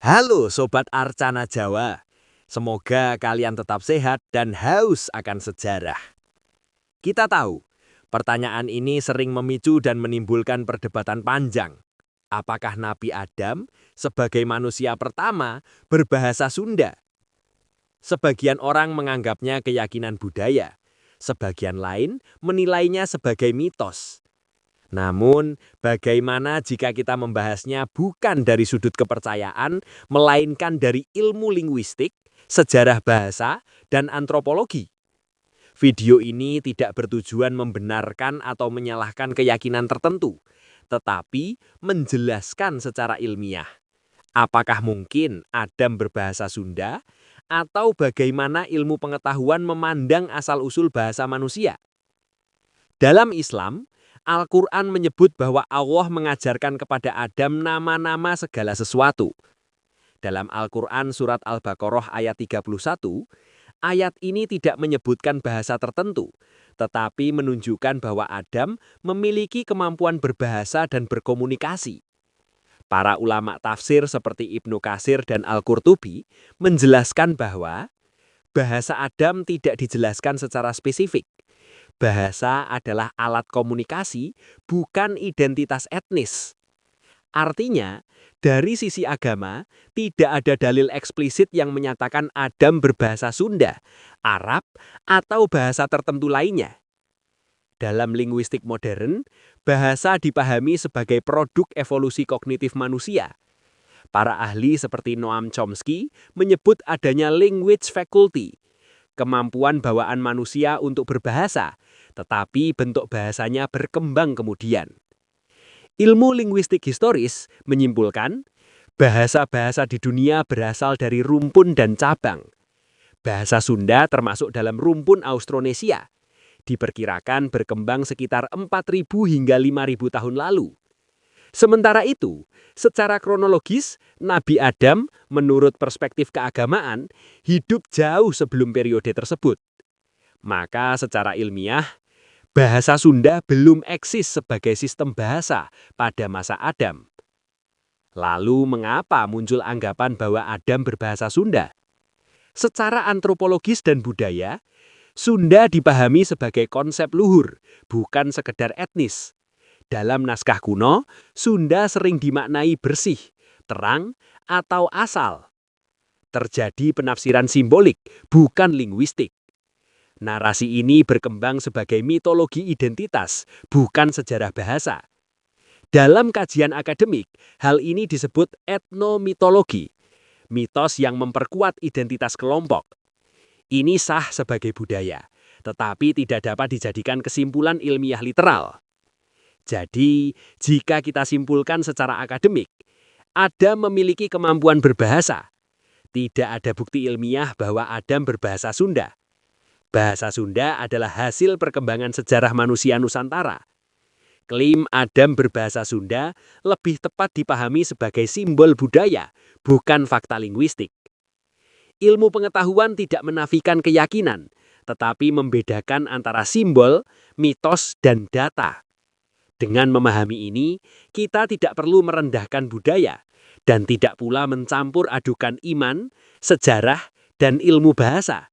Halo Sobat Arcana Jawa, semoga kalian tetap sehat dan haus akan sejarah. Kita tahu, pertanyaan ini sering memicu dan menimbulkan perdebatan panjang. Apakah Nabi Adam sebagai manusia pertama berbahasa Sunda? Sebagian orang menganggapnya keyakinan budaya, sebagian lain menilainya sebagai mitos. Namun, bagaimana jika kita membahasnya bukan dari sudut kepercayaan, melainkan dari ilmu linguistik, sejarah bahasa, dan antropologi? Video ini tidak bertujuan membenarkan atau menyalahkan keyakinan tertentu, tetapi menjelaskan secara ilmiah. Apakah mungkin Adam berbahasa Sunda, atau bagaimana ilmu pengetahuan memandang asal-usul bahasa manusia? Dalam Islam, Al-Quran menyebut bahwa Allah mengajarkan kepada Adam nama-nama segala sesuatu. Dalam Al-Quran surat Al-Baqarah ayat 31, ayat ini tidak menyebutkan bahasa tertentu, tetapi menunjukkan bahwa Adam memiliki kemampuan berbahasa dan berkomunikasi. Para ulama tafsir seperti Ibnu Katsir dan Al-Qurtubi menjelaskan bahwa bahasa Adam tidak dijelaskan secara spesifik. Bahasa adalah alat komunikasi, bukan identitas etnis. Artinya, dari sisi agama, tidak ada dalil eksplisit yang menyatakan Adam berbahasa Sunda, Arab, atau bahasa tertentu lainnya. Dalam linguistik modern, bahasa dipahami sebagai produk evolusi kognitif manusia. Para ahli seperti Noam Chomsky menyebut adanya language faculty, kemampuan bawaan manusia untuk berbahasa, tetapi bentuk bahasanya berkembang kemudian. Ilmu linguistik historis menyimpulkan, bahasa-bahasa di dunia berasal dari rumpun dan cabang. Bahasa Sunda termasuk dalam rumpun Austronesia. Diperkirakan berkembang sekitar 4.000 hingga 5.000 tahun lalu. Sementara itu, secara kronologis, Nabi Adam, menurut perspektif keagamaan, hidup jauh sebelum periode tersebut. Maka secara ilmiah, bahasa Sunda belum eksis sebagai sistem bahasa pada masa Adam. Lalu mengapa muncul anggapan bahwa Adam berbahasa Sunda? Secara antropologis dan budaya, Sunda dipahami sebagai konsep luhur, bukan sekedar etnis. Dalam naskah kuno, Sunda sering dimaknai bersih, terang, atau asal. Terjadi penafsiran simbolik, bukan linguistik. Narasi ini berkembang sebagai mitologi identitas, bukan sejarah bahasa. Dalam kajian akademik, hal ini disebut etnomitologi, mitos yang memperkuat identitas kelompok. Ini sah sebagai budaya, tetapi tidak dapat dijadikan kesimpulan ilmiah literal. Jadi, jika kita simpulkan secara akademik, Adam memiliki kemampuan berbahasa. Tidak ada bukti ilmiah bahwa Adam berbahasa Sunda. Bahasa Sunda adalah hasil perkembangan sejarah manusia Nusantara. Klaim Adam berbahasa Sunda lebih tepat dipahami sebagai simbol budaya, bukan fakta linguistik. Ilmu pengetahuan tidak menafikan keyakinan, tetapi membedakan antara simbol, mitos, dan data. Dengan memahami ini, kita tidak perlu merendahkan budaya dan tidak pula mencampur adukan iman, sejarah, dan ilmu bahasa.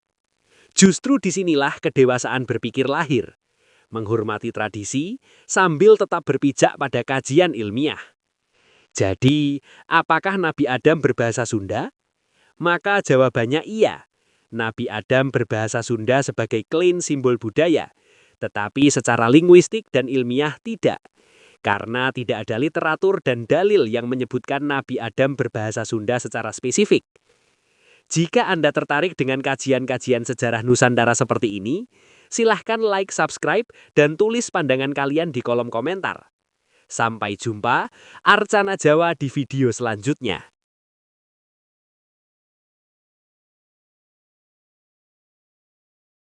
Justru disinilah kedewasaan berpikir lahir, menghormati tradisi sambil tetap berpijak pada kajian ilmiah. Jadi, apakah Nabi Adam berbahasa Sunda? Maka jawabannya iya. Nabi Adam berbahasa Sunda sebagai klaim simbol budaya, tetapi secara linguistik dan ilmiah tidak. Karena tidak ada literatur dan dalil yang menyebutkan Nabi Adam berbahasa Sunda secara spesifik. Jika Anda tertarik dengan kajian-kajian sejarah Nusantara seperti ini, silahkan like, subscribe, dan tulis pandangan kalian di kolom komentar. Sampai jumpa, Arcana Jawa di video selanjutnya.